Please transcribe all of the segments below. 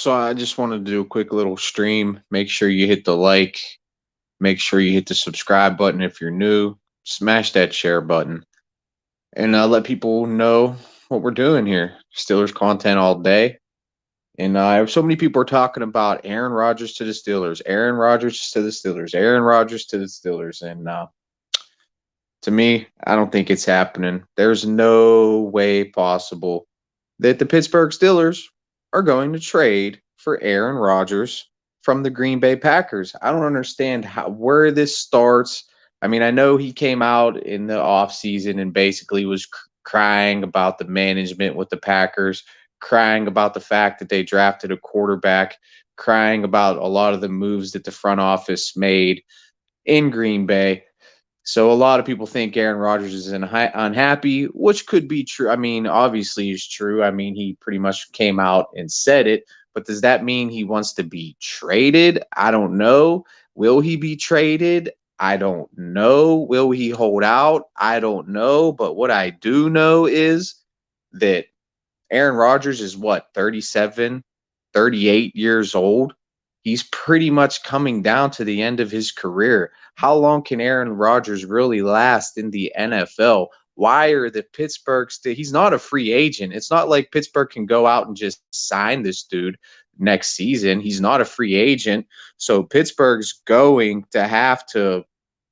So I just wanted to do a quick little stream. Make sure you hit the like, make sure you hit the subscribe button if you're new, smash that share button, and let people know what we're doing here. Steelers content all day. And so many people are talking about Aaron Rodgers to the Steelers, Aaron Rodgers to the Steelers, Aaron Rodgers to the Steelers. And to me, I don't think it's happening. There's no way possible that the Pittsburgh Steelers are going to trade for Aaron Rodgers from the Green Bay Packers. I don't understand where this starts. I mean, I know he came out in the offseason and basically was crying about the management with the Packers, crying about the fact that they drafted a quarterback, crying about a lot of the moves that the front office made in Green Bay. So a lot of people think Aaron Rodgers is unhappy, which could be true. I mean, obviously is true. I mean, he pretty much came out and said it. But does that mean he wants to be traded? I don't know. Will he be traded? I don't know. Will he hold out? I don't know. But what I do know is that Aaron Rodgers is what, 37, 38 years old? He's pretty much coming down to the end of his career. How long can Aaron Rodgers really last in the NFL? Why are the he's not a free agent. It's not like Pittsburgh can go out and just sign this dude next season. He's not a free agent. So Pittsburgh's going to have to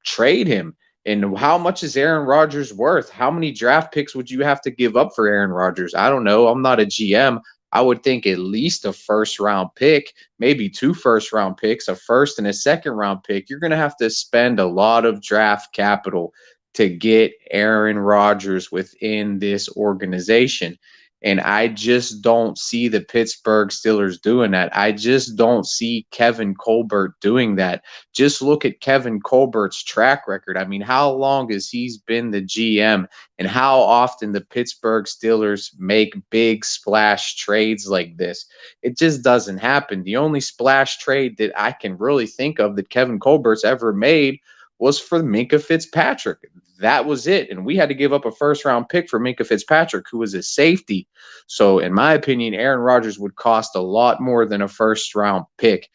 trade him. And how much is Aaron Rodgers worth? How many draft picks would you have to give up for Aaron Rodgers? I don't know. I'm not a GM. I would think at least a first round pick, maybe 2 first round picks, a first and a second round pick. You're going to have to spend a lot of draft capital to get Aaron Rodgers within this organization. And I just don't see the Pittsburgh Steelers doing that. I just don't see Kevin Colbert doing that. Just look at Kevin Colbert's track record. I mean, how long has he been the GM, and how often the Pittsburgh Steelers make big splash trades like this? It just doesn't happen. The only splash trade that I can really think of that Kevin Colbert's ever made was for Minkah Fitzpatrick. That was it. And we had to give up a first round pick for Minkah Fitzpatrick, who was a safety. So, in my opinion, Aaron Rodgers would cost a lot more than a first round pick.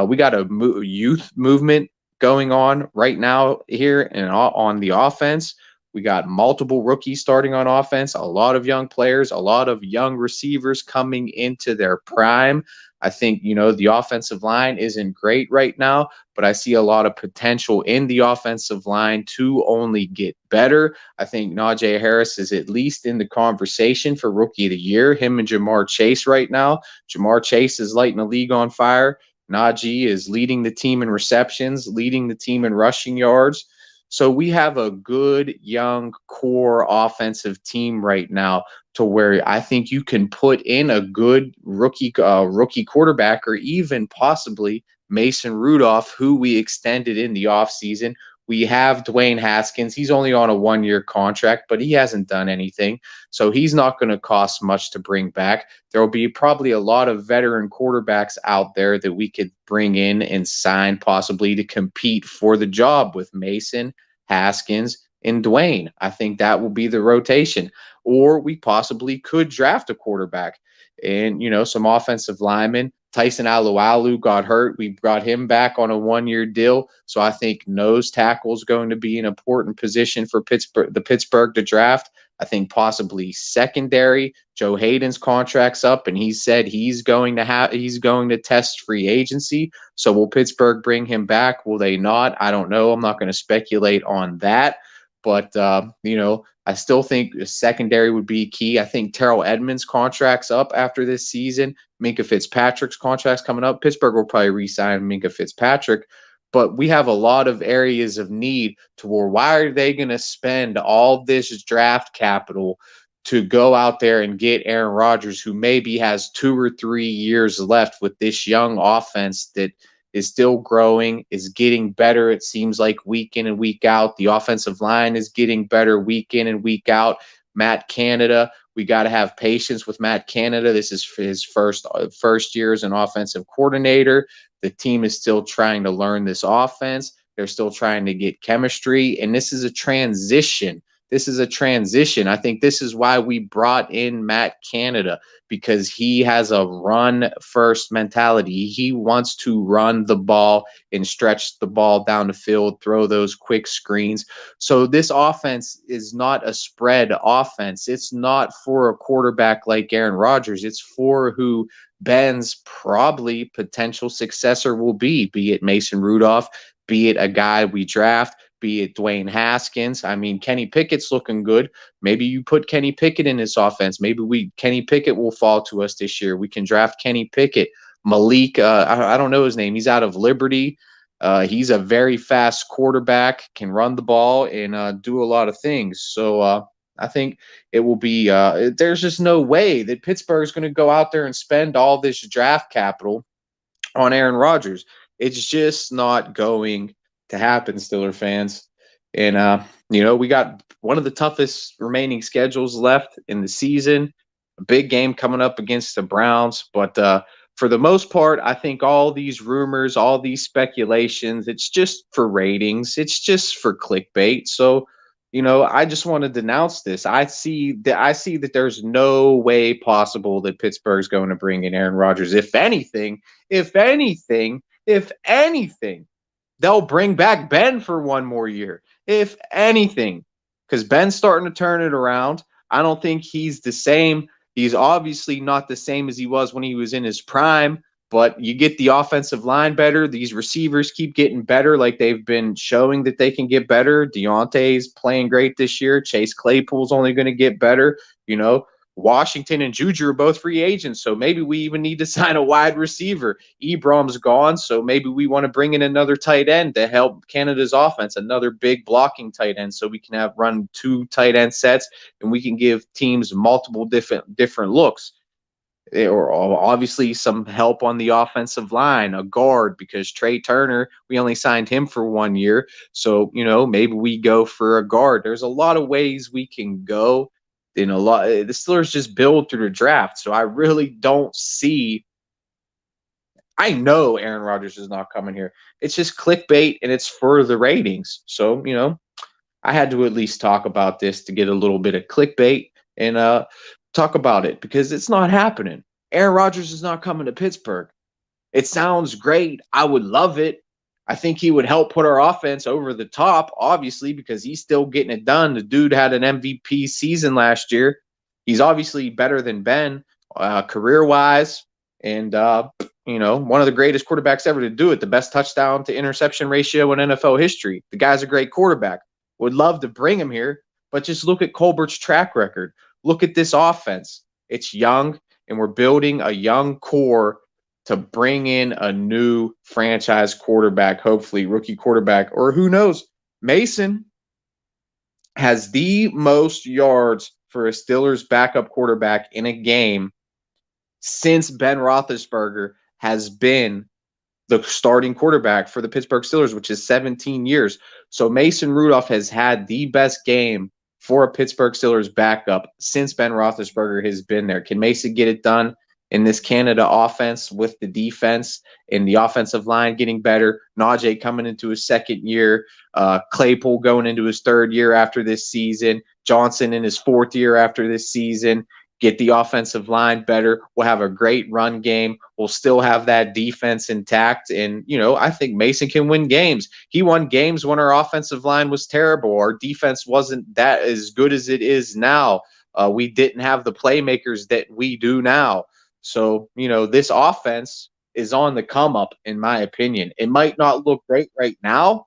We got a youth movement going on right now here and on the offense. We got multiple rookies starting on offense, a lot of young players, a lot of young receivers coming into their prime. I think, the offensive line isn't great right now, but I see a lot of potential in the offensive line to only get better. I think Najee Harris is at least in the conversation for Rookie of the Year, him and Jamar Chase right now. Jamar Chase is lighting the league on fire. Najee is leading the team in receptions, leading the team in rushing yards. So we have a good young core offensive team right now to where I think you can put in a good rookie quarterback, or even possibly Mason Rudolph, who we extended in the offseason. We have Dwayne Haskins. He's only on a 1-year contract, but he hasn't done anything. So he's not going to cost much to bring back. There will be probably a lot of veteran quarterbacks out there that we could bring in and sign possibly to compete for the job with Mason, Haskins, and Dwayne. I think that will be the rotation. Or we possibly could draft a quarterback and, some offensive linemen. Tyson Alualu got hurt. We brought him back on a 1-year deal. So I think nose tackle is going to be an important position for Pittsburgh to draft. I think possibly secondary. Joe Hayden's contract's up, and he said he's going to test free agency. So will Pittsburgh bring him back? Will they not? I don't know. I'm not going to speculate on that. But, I still think the secondary would be key. I think Terrell Edmonds' contract's up after this season. Minkah Fitzpatrick's contract's coming up. Pittsburgh will probably re-sign Minkah Fitzpatrick. But we have a lot of areas of need to where why are they going to spend all this draft capital to go out there and get Aaron Rodgers, who maybe has 2 or 3 years left with this young offense that is still growing, is getting better, it seems like, week in and week out. The offensive line is getting better week in and week out. Matt Canada, we got to have patience with Matt Canada. This is his first year as an offensive coordinator. The team is still trying to learn this offense. They're still trying to get chemistry, and this is a transition. this is a transition. I think this is why we brought in Matt Canada, because he has a run first mentality. He wants to run the ball and stretch the ball down the field, throw those quick screens. So this offense is not a spread offense. It's not for a quarterback like Aaron Rodgers. It's for who Ben's probably potential successor will be it Mason Rudolph, be it a guy we draft, be it Dwayne Haskins. I mean, Kenny Pickett's looking good. Maybe you put Kenny Pickett in this offense. Maybe Kenny Pickett will fall to us this year. We can draft Kenny Pickett. Malik, I don't know his name. He's out of Liberty. He's a very fast quarterback, can run the ball and do a lot of things. So I think it will be there's just no way that Pittsburgh is going to go out there and spend all this draft capital on Aaron Rodgers. It's just not going to happen, Steeler fans. And, we got one of the toughest remaining schedules left in the season. A big game coming up against the Browns. But for the most part, I think all these rumors, all these speculations, it's just for ratings. It's just for clickbait. So, I just want to denounce this. I see that there's no way possible that Pittsburgh's going to bring in Aaron Rodgers. If anything, they'll bring back Ben for one more year. If anything, because Ben's starting to turn it around. I don't think he's the same. He's obviously not the same as he was when he was in his prime, but you get the offensive line better. These receivers keep getting better, like they've been showing that they can get better. Deontay's playing great this year. Chase Claypool's only going to get better. Washington and Juju are both free agents, so maybe we even need to sign a wide receiver. Ebrom's gone, so maybe we want to bring in another tight end to help Canada's offense, another big blocking tight end, so we can run 2 tight end sets and we can give teams multiple different looks. Or obviously some help on the offensive line, a guard, because Trey Turner, we only signed him for 1 year. So, maybe we go for a guard. There's a lot of ways we can go. The Steelers just build through the draft. So I really don't see. I know Aaron Rodgers is not coming here. It's just clickbait and it's for the ratings. So, I had to at least talk about this to get a little bit of clickbait and talk about it, because it's not happening. Aaron Rodgers is not coming to Pittsburgh. It sounds great. I would love it. I think he would help put our offense over the top, obviously, because he's still getting it done. The dude had an MVP season last year. He's obviously better than Ben career-wise, and, one of the greatest quarterbacks ever to do it, the best touchdown to interception ratio in NFL history. The guy's a great quarterback. Would love to bring him here, but just look at Colbert's track record. Look at this offense. It's young, and we're building a young core to bring in a new franchise quarterback, hopefully rookie quarterback, or who knows. Mason has the most yards for a Steelers backup quarterback in a game since Ben Roethlisberger has been the starting quarterback for the Pittsburgh Steelers, which is 17 years. So Mason Rudolph has had the best game for a Pittsburgh Steelers backup since Ben Roethlisberger has been there. Can Mason get it done in this Canada offense with the defense and the offensive line getting better? Najee coming into his second year, Claypool going into his third year after this season, Johnson in his fourth year after this season. Get the offensive line better. We'll have a great run game. We'll still have that defense intact. And, I think Mason can win games. He won games when our offensive line was terrible. Our defense wasn't that as good as it is now. We didn't have the playmakers that we do now. So, this offense is on the come up, in my opinion. It might not look great right now,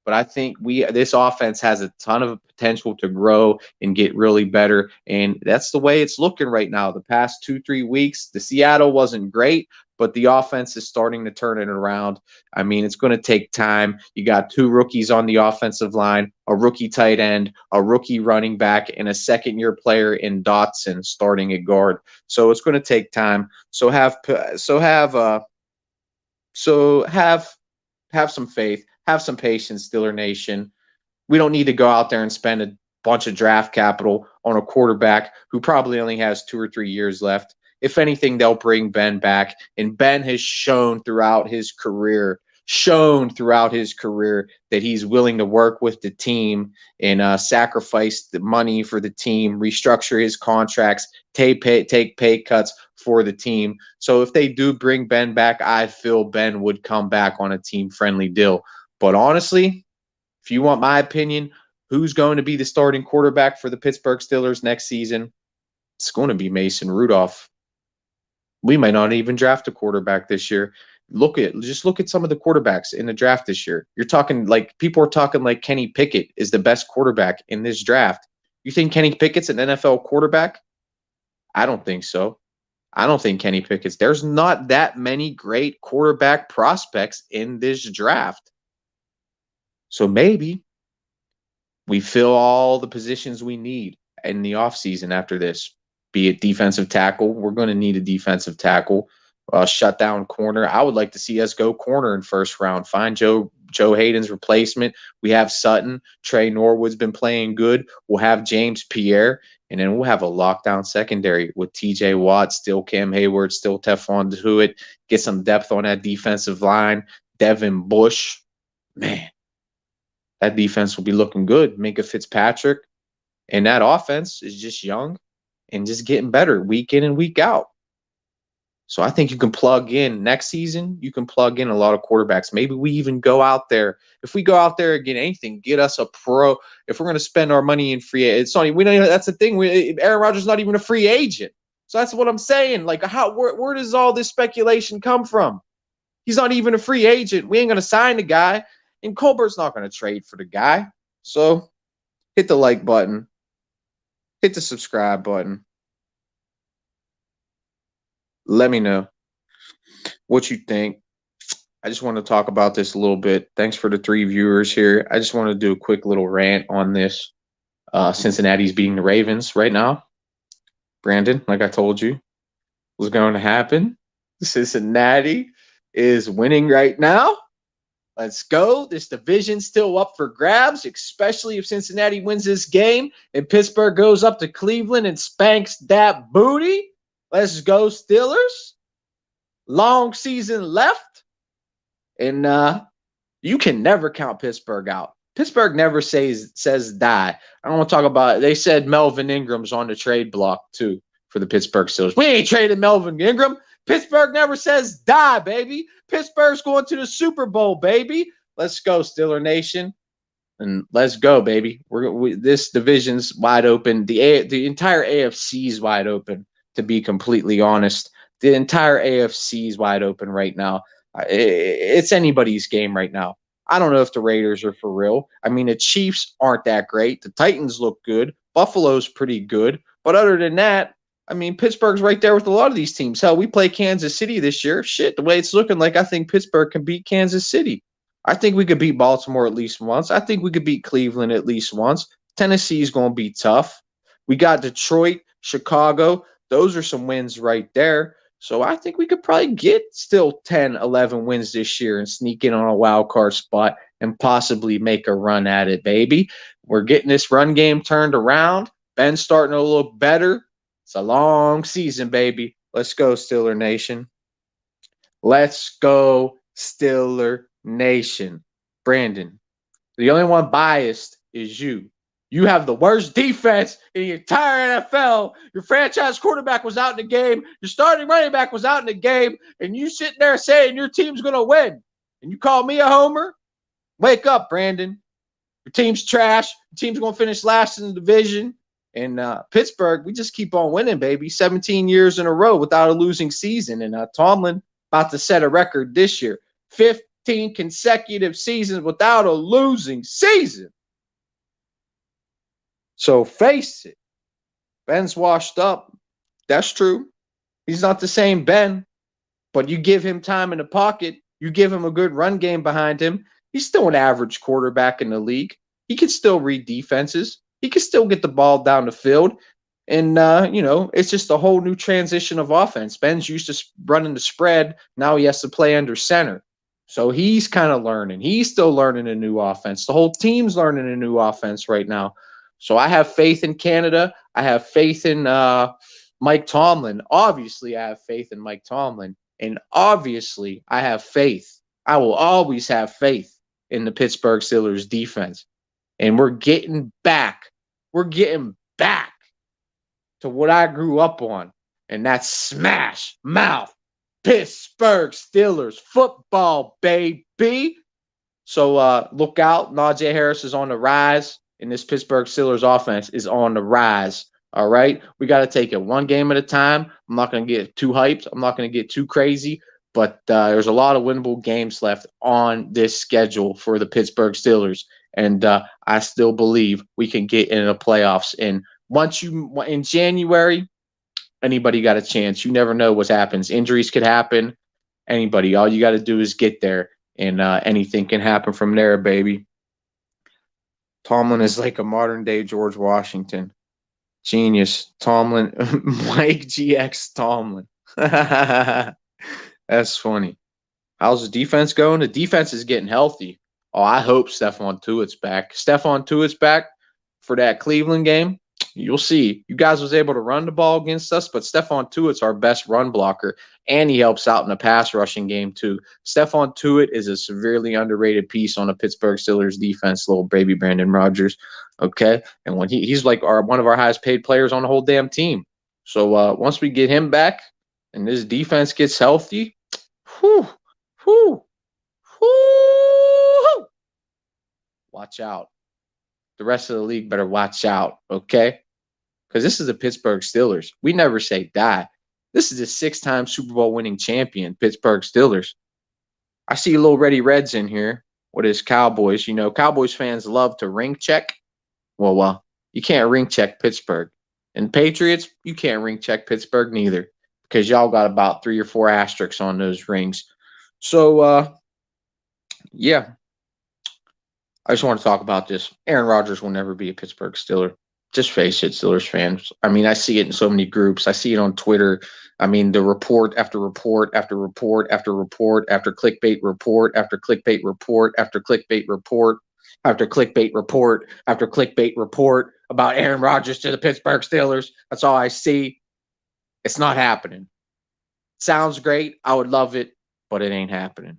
but I think this offense has a ton of potential to grow and get really better. And that's the way it's looking right now. The past 2-3 weeks, the Seattle wasn't great, but the offense is starting to turn it around. I mean, it's going to take time. You got 2 rookies on the offensive line, a rookie tight end, a rookie running back, and a second-year player in Dotson starting at guard. So it's going to take time. So have some faith. Have some patience, Steeler Nation. We don't need to go out there and spend a bunch of draft capital on a quarterback who probably only has 2 or 3 years left. If anything, they'll bring Ben back. And Ben has shown throughout his career, shown throughout his career that he's willing to work with the team and sacrifice the money for the team, restructure his contracts, take pay cuts for the team. So if they do bring Ben back, I feel Ben would come back on a team-friendly deal. But honestly, if you want my opinion, who's going to be the starting quarterback for the Pittsburgh Steelers next season? It's going to be Mason Rudolph. We might not even draft a quarterback this year. Just look at some of the quarterbacks in the draft this year. You're talking like people are talking like Kenny Pickett is the best quarterback in this draft. You think Kenny Pickett's an NFL quarterback? I don't think so. I don't think Kenny Pickett's. There's not that many great quarterback prospects in this draft. So maybe we fill all the positions we need in the offseason after this. Be it defensive tackle. We're going to need a defensive tackle. Shutdown corner. I would like to see us go corner in first round. Find Joe Hayden's replacement. We have Sutton. Trey Norwood's been playing good. We'll have James Pierre. And then we'll have a lockdown secondary with TJ Watt, still Cam Hayward, still Teflon Dehuit. Get some depth on that defensive line. Devin Bush. Man, that defense will be looking good. Minka Fitzpatrick. And that offense is just young and just getting better week in and week out. So I think you can plug in next season. You can plug in a lot of quarterbacks. Maybe we even go out there. If we go out there and get anything, get us a pro. If we're going to spend our money in free, it's not. We don't. Even, that's the thing. Aaron Rodgers is not even a free agent. So that's what I'm saying. Like, where does all this speculation come from? He's not even a free agent. We ain't going to sign the guy, and Colbert's not going to trade for the guy. So hit the like button. Hit the subscribe button. Let me know what you think. I just want to talk about this a little bit. Thanks for the 3 viewers here. I just want to do a quick little rant on this. Cincinnati's beating the Ravens right now. Brandon, like I told you, was going to happen. Cincinnati is winning right now. Let's go. This division's still up for grabs, especially if Cincinnati wins this game and Pittsburgh goes up to Cleveland and spanks that booty. Let's go, Steelers. Long season left. And you can never count Pittsburgh out. Pittsburgh never says die. I don't want to talk about it. They said Melvin Ingram's on the trade block, too, for the Pittsburgh Steelers. We ain't traded Melvin Ingram. Pittsburgh never says die, baby. Pittsburgh's going to the Super Bowl, baby. Let's go, Steeler Nation. And let's go, baby. This division's wide open. The entire AFC's wide open. To be completely honest, the entire AFC is wide open right now. It's anybody's game right now. I don't know if the Raiders are for real. I mean, the Chiefs aren't that great. The Titans look good. Buffalo's pretty good. But other than that, I mean, Pittsburgh's right there with a lot of these teams. Hell, we play Kansas City this year. Shit, the way it's looking like, I think Pittsburgh can beat Kansas City. I think we could beat Baltimore at least once. I think we could beat Cleveland at least once. Tennessee's going to be tough. We got Detroit, Chicago. Those are some wins right there. So I think we could probably get still 10, 11 wins this year and sneak in on a wild card spot and possibly make a run at it, baby. We're getting this run game turned around. Ben's starting to look better. It's a long season, baby. Let's go, Steeler Nation. Let's go, Steeler Nation. Brandon, the only one biased is you. You have the worst defense in the entire NFL. Your franchise quarterback was out in the game. Your starting running back was out in the game. And you sitting there saying your team's going to win. And you call me a homer? Wake up, Brandon. Your team's trash. Your team's going to finish last in the division. And Pittsburgh, we just keep on winning, baby. 17 years in a row without a losing season. And Tomlin about to set a record this year. 15 consecutive seasons without a losing season. So face it. Ben's washed up. That's true. He's not the same Ben. But you give him time in the pocket. You give him a good run game behind him. He's still an average quarterback in the league. He can still read defenses. He can still get the ball down the field. And, it's just a whole new transition of offense. Ben's used to running the spread. Now he has to play under center. So he's kind of learning. He's still learning a new offense. The whole team's learning a new offense right now. So I have faith in Canada. I have faith in Mike Tomlin. Obviously, I have faith in Mike Tomlin. And obviously, I have faith I will always have faith in the Pittsburgh Steelers defense. And we're getting back. We're getting back to what I grew up on. And that's smash mouth Pittsburgh Steelers football, baby. So look out. Najee Harris is on the rise, and this Pittsburgh Steelers offense is on the rise. All right. We got to take it one game at a time. I'm not going to get too hyped. I'm not going to get too crazy, but there's a lot of winnable games left on this schedule for the Pittsburgh Steelers. And I still believe we can get into the playoffs. And once you in January, anybody got a chance. You never know what happens. Injuries could happen. Anybody. All you got to do is get there, and anything can happen from there, baby. Tomlin is like a modern day George Washington. Genius. Tomlin, Mike GX Tomlin. That's funny. How's the defense going? The defense is getting healthy. Oh, I hope Stephon Tuitt's back. Stephon Tuitt's back for that Cleveland game. You'll see. You guys was able to run the ball against us, but Stephon Tuitt's our best run blocker, and he helps out in the pass rushing game too. Stephon Tuitt is a severely underrated piece on the Pittsburgh Steelers defense, little baby Aaron Rodgers. Okay, and when he's like one of our highest paid players on the whole damn team. So once we get him back and this defense gets healthy, whew, watch out. The rest of the league better watch out, okay? Because this is the Pittsburgh Steelers. We never say die. This is a 6-time Super Bowl winning champion, Pittsburgh Steelers. I see little Ready Reds in here. What is Cowboys? You know, Cowboys fans love to ring check. Well, you can't ring check Pittsburgh. And Patriots, you can't ring check Pittsburgh neither, because y'all got about 3 or 4 asterisks on those rings. So, yeah. I just want to talk about this. Aaron Rodgers will never be a Pittsburgh Steeler. Just face it, Steelers fans. I mean, I see it in so many groups. I see it on Twitter. I mean, the report after report after report after report after clickbait report after clickbait report after clickbait report after clickbait report after clickbait report about Aaron Rodgers to the Pittsburgh Steelers. That's all I see. It's not happening. Sounds great. I would love it, but it ain't happening.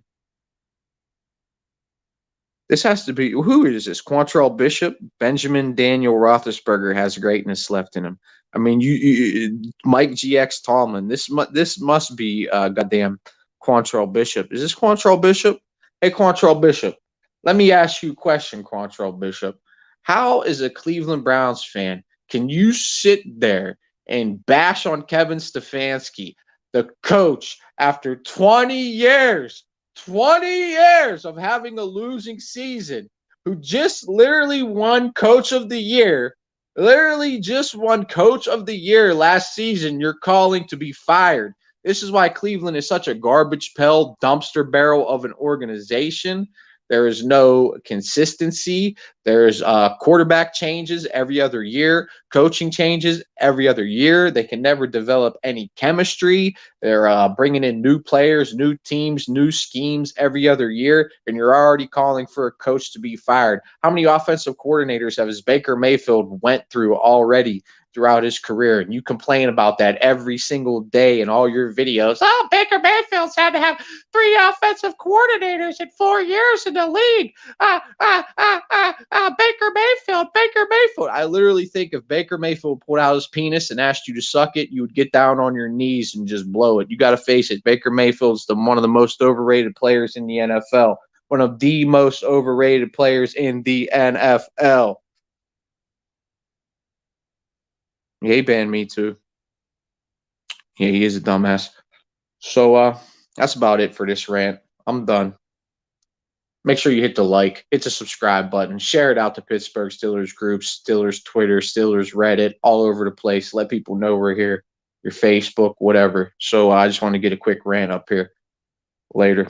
This has to be, who is this? Quantrell Bishop? Benjamin Daniel Roethlisberger has greatness left in him. I mean, Mike GX Tomlin. This must be goddamn Quantrell Bishop. Is this Quantrell Bishop? Hey, Quantrell Bishop. Let me ask you a question, Quantrell Bishop. How, as a Cleveland Browns fan, can you sit there and bash on Kevin Stefanski, the coach, after 20 years of having a losing season, who just literally won Coach of the Year, last season? You're calling to be fired. This is why Cleveland is such a garbage pail, dumpster barrel of an organization. There is no consistency. There's quarterback changes every other year, coaching changes every other year. They can never develop any chemistry. They're bringing in new players, new teams, new schemes every other year, and you're already calling for a coach to be fired. How many offensive coordinators has Baker Mayfield went through already throughout his career? And you complain about that every single day in all your videos. Oh, Baker Mayfield's had to have 3 offensive coordinators in 4 years in the league. Baker Mayfield. I literally think if Baker Mayfield pulled out his penis and asked you to suck it, you would get down on your knees and just blow it. You got to face it. Baker Mayfield's one of the most overrated players in the NFL. One of the most overrated players in the NFL. Yeah, he banned me too. Yeah, he is a dumbass. So that's about it for this rant. I'm done. Make sure you hit the like, hit the subscribe button, share it out to Pittsburgh Steelers groups, Steelers Twitter, Steelers Reddit, all over the place. Let people know we're here, your Facebook, whatever. So I just want to get a quick rant up here. Later.